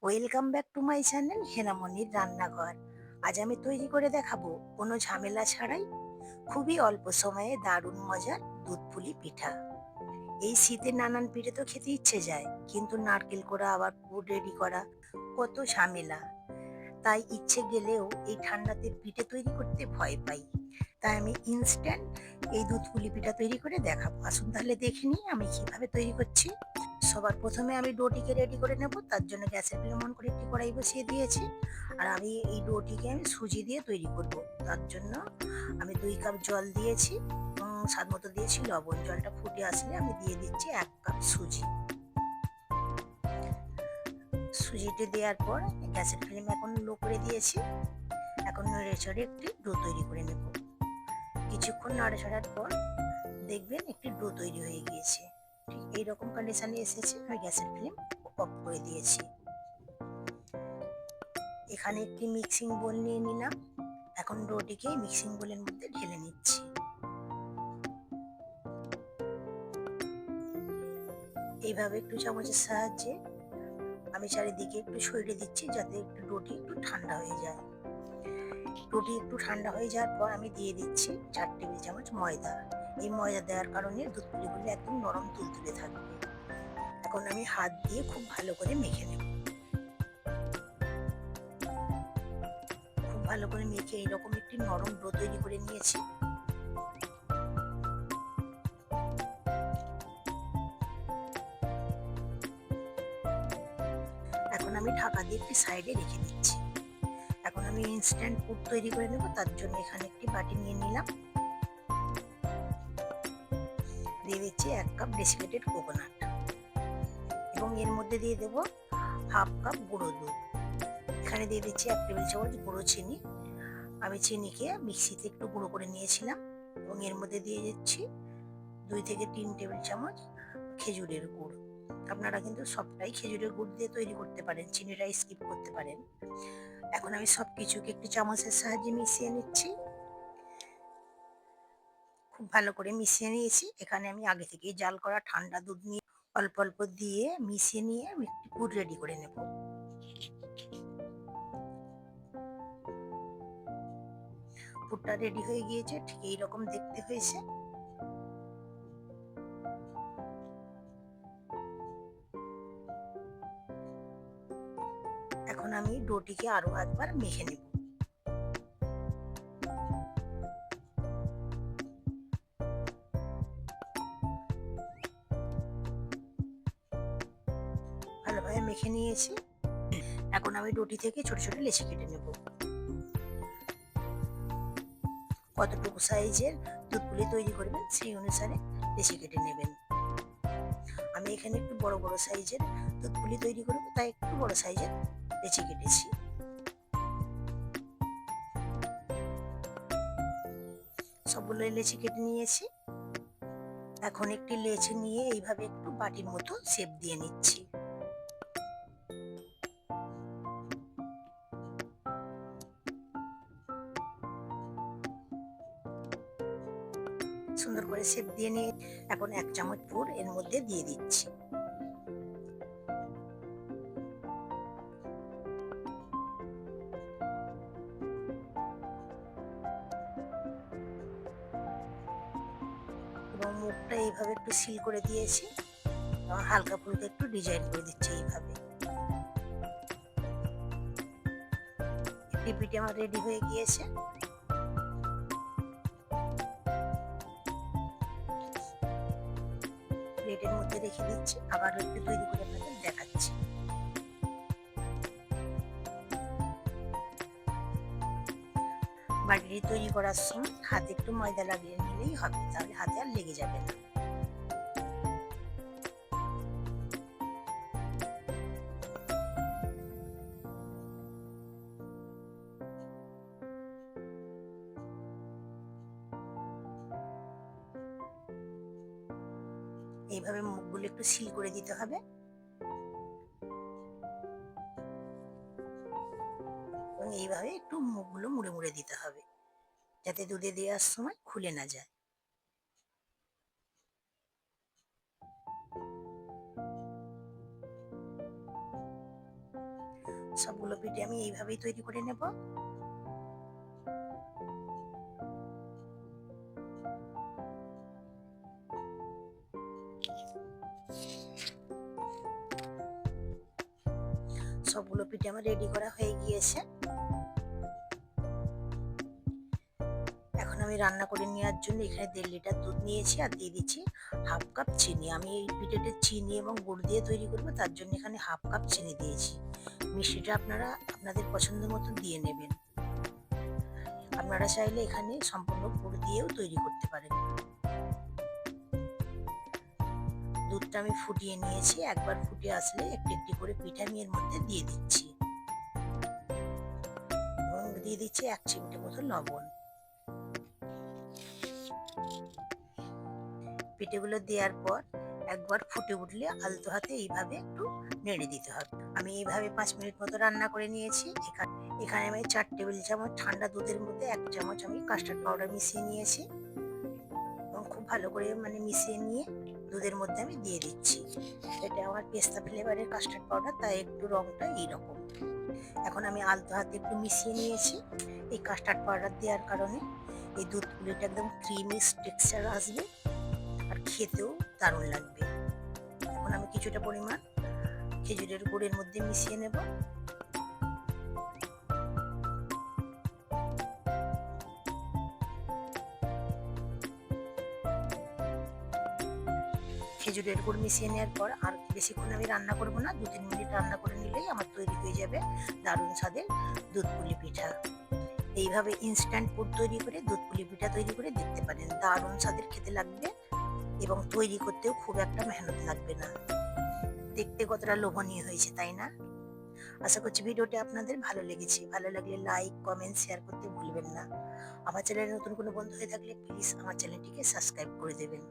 Welcome back to my channel হেনামনির রান্নাঘর। আজ আমি তৈরি করে দেখাবো কোনো ঝামেলা ছাড়াই খুবই অল্প সময়ে দারুণ মজার দুধ পুলি পিঠা। এই শীতে নানান পিঠে তো খেতে ইচ্ছে যায়, কিন্তু নারকেল কোড়া আবার পুর রেডি করা কত ঝামেলা। তাই ইচ্ছে গেলেও এই ঠান্ডাতে পিঠে তৈরি করতে ভয় পাই। তাই আমি ইনস্ট্যান্ট এই দুধ পুলি পিঠা তৈরি করে দেখাবো। আসুন তাহলে দেখে নিই আমি কিভাবে তৈরি করছি। সবার প্রথমে আমি ডোটিকে রেডি করে নেব। তার জন্য গ্যাসের ফ্লেম অন করে একটি কড়াই বসিয়ে দিয়েছি। আর আমি এই ডোটিকে আমি সুজি দিয়ে তৈরি করব। তার জন্য আমি 2 কাপ জল দিয়েছি এবং স্বাদ মতো দিয়েছি লবণ। জলটা ফুটে আসলে আমি দিয়ে দিচ্ছি 1 কাপ সুজি। সুজিটি দেওয়ার পর গ্যাসের ফ্লেম এখন লো করে দিয়েছি। এখন নেড়েচড়ে একটি ডো তৈরি করে নেব। কিছুক্ষণ নাড়াচাড়ার পর দেখবেন একটি ডো তৈরি হয়ে গিয়েছে। ঠিক এইরকম কন্ডিশনে এসেছে। আমি গ্যাসের ফ্লেম অফ করে দিয়েছি। এখানে একটি মিক্সিং বোল নিয়ে নিলাম। এখন ডোটিকে মিক্সিং বোলের মধ্যে ঢেলে নিচ্ছি। এইভাবে একটু চামচের সাহায্যে আমি চারিদিকে একটু সরিয়ে দিচ্ছি, যাতে একটু ডোটি একটু ঠান্ডা হয়ে যায়। ডোটি একটু ঠান্ডা হয়ে যাওয়ার পর আমি দিয়ে দিচ্ছি 4 টেবিল চামচ ময়দা। এই ময়দা দেওয়ার কারণে দুধ পুলিগুলো একদম নরম তুলতুলে থাকবে। এখন আমি হাত দিয়ে খুব ভালো করে মেখে নেব। খুব ভালো করে মেখে এইরকম একটি নরম ডো তৈরি করে নিয়েছি। এখন আমি ঢাকা দিয়ে একটি সাইডে রেখে দিচ্ছি। এখন আমি ইনস্ট্যান্ট পুর তৈরি করে নেব। তার জন্য এখানে একটি বাটি নিয়ে নিলাম। দিয়ে দিচ্ছি 1 কাপ ডেসিকেটেড কোকোনাট এবং এর মধ্যে দিয়ে দেবো 1/2 কাপ গুঁড়ো দুধ। এখানে দিয়ে দিচ্ছি 1 টেবিল চামচ গুঁড়ো চিনি। আমি চিনিকে মিক্সিতে একটু গুঁড়ো করে নিয়েছিলাম এবং এর মধ্যে দিয়ে দিচ্ছি 2 থেকে 3 টেবিল চামচ খেজুরের গুড়। আপনারা কিন্তু সবটাই খেজুরের গুড় দিয়ে তৈরি করতে পারেন, চিনিটা স্কিপ করতে পারেন। এখন আমি সবকিছুকে একটু চামচের সাহায্যে মিশিয়ে নিচ্ছি। খুব ভালো করে মিশিয়ে নিয়েছি। এখানে আমি আগে থেকেই জাল করা ঠান্ডা দুধ নিয়ে অল্প অল্প দিয়ে মিশিয়ে নিয়ে আমি একটি পুর রেডি করে নেব। পুরটা রেডি হয়ে গিয়েছে, ঠিক এইরকম দেখতে হয়েছে। এখন আমি ডোটিকে আরো একবার মেখে নেব। ভালোভাবে মেখে নিয়েছি। এখন আমি ডোটি থেকে ছোট ছোট লেচি কেটে নেব। কতটুকু সাইজের দুধ পুলি তৈরি করবেন সেই অনুসারে লেচি কেটে নেবেন। আমি এখানে একটু বড় বড় সাইজের দুধ পুলি তৈরি করব, তাই একটু বড় সাইজের লেচি কেটেছি। সবগুলো লেচি কেটে নিয়েছি। এখন একটি লেচি নিয়ে এইভাবে একটু বাটির মতো শেপ দিয়ে নিচ্ছি। সুন্দর করে শেপ দিয়ে নিয়ে এখন 1 চামচ পুর এর মধ্যে দিয়ে দিচ্ছি। এবং মুখটা এইভাবে একটু সিল করে দিয়েছি এবং হালকা ফুলকা একটু ডিজাইন করে দিচ্ছি এইভাবে। একটি পিঠে আমার রেডি হয়ে গিয়েছে। প্লেটের মধ্যে রেখে দিচ্ছি। আবার একটু তৈরি করে আপনাদের দেখাচ্ছি। বাড়িটি তৈরি করার সময় হাতে একটু ময়দা লাগিয়ে নিলেই হবে, তাহলে হাতে আর লেগে যাবে না। এইভাবে মুখগুলো একটু সিল করে দিতে হবে এবং এইভাবে একটু মুখগুলো মুড়ে মুড়ে দিতে হবে, যাতে দুধে দেওয়ার সময় খুলে না যায়। সবগুলো পিঠে আমি এইভাবেই তৈরি করে নেব। সবগুলো পিঠে আমার রেডি করা হয়ে গিয়েছে। এখন আমি রান্না করে নেওয়ার জন্য এখানে 1.5 লিটার দুধ নিয়েছি আর দিয়ে দিচ্ছি হাফ কাপ চিনি। আমি এই পিঠেটা চিনি এবং গুড় দিয়ে তৈরি করবো, তার জন্য এখানে হাফ কাপ চিনি দিয়েছি। মিষ্টিটা আপনারা আপনাদের পছন্দ মতো দিয়ে নেবেন। আপনারা চাইলে এখানে সম্পূর্ণ গুড় দিয়েও তৈরি করতে পারেন। দুধটা আমি ফুটিয়ে নিয়েছি। একবার ফুটে আসলে একটি একটি করে পিঠা আমি এর মধ্যে দিয়ে দিচ্ছি এবং দিয়ে দিচ্ছি 1 চিমটে মতো লবণ। পিঠেগুলো দেওয়ার পর একবার ফুটে উঠলে আলতো হাতে এইভাবে একটু নেড়ে দিতে হবে। আমি এইভাবে 5 মিনিট মতো রান্না করে নিয়েছি। এখানে আমি 4 টেবিল চামচ ঠান্ডা দুধের মধ্যে 1 চামচ আমি কাস্টার্ড পাউডার মিশিয়ে নিয়েছি এবং খুব ভালো করে মিশিয়ে নিয়ে দুধের মধ্যে আমি দিয়ে দিচ্ছি। এটা আমার পেস্তা ফ্লেভারের কাস্টার্ড পাউডার, তাই একটু রংটা এইরকম। এখন আমি আলতো হাতে একটু মিশিয়ে নিয়েছি। এই কাস্টার্ড পাউডার দেওয়ার কারণে এই দুধ পুলিটা একদম ক্রিমি টেক্সচার আসবে আর খেতেও দারুণ লাগবে। এখন আমি কিছুটা পরিমাণ খেজুরের গুড়ের মধ্যে মিশিয়ে নেব। খেজুরের গুড় মিশিয়ে নেওয়ার পর আর বেশিক্ষণ আমি রান্না করব না, 2-3 মিনিট রান্না করে নিলেই আমার তৈরি হয়ে যাবে দারুণ স্বাদের দুধ পুলি পিঠা। এইভাবে ইনস্ট্যান্ট ফুড তৈরি করে দুধ পুলি পিঠা তৈরি করে দেখতে পারেন। দারুণ স্বাদের খেতে লাগবে এবং তৈরি করতেও খুব একটা মেহনত লাগবে না। দেখতে কতটা লোভনীয় হয়েছে, তাই না? আশা করছি ভিডিওটি আপনাদের ভালো লেগেছে। ভালো লাগলে লাইক, কমেন্ট, শেয়ার করতে ভুলবেন না। আমার চ্যানেলে নতুন কোনো বন্ধু হয়ে থাকলে প্লিজ আমার চ্যানেলটিকে সাবস্ক্রাইব করে দেবেন।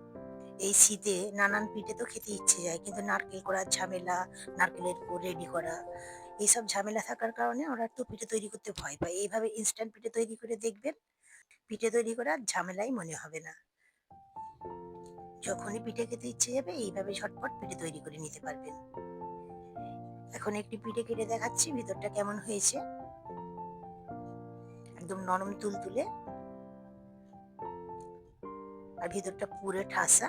এই শীতে নানান পিঠে তো খেতে ইচ্ছে যায়, কিন্তু নারকেল করার ঝামেলা, নারকেলের পুর রেডি করা, এইসব ঝামেলা থাকার কারণে ওরা তো পিঠে তৈরি করতে ভয় পায়। এইভাবে ইনস্ট্যান্ট পিঠে তৈরি করে দেখবেন, পিঠে তৈরি করার ঝামেলাই মনে হবে না। যখনই পিঠে খেতে ইচ্ছে যাবে এইভাবে ঝটপট পিঠে তৈরি করে নিতে পারবেন। এখন একটি পিঠে কেটে দেখাচ্ছি ভিতরটা কেমন হয়েছে। একদম নরম তুলতুলে আর ভিতরটা পুরো ঠাসা।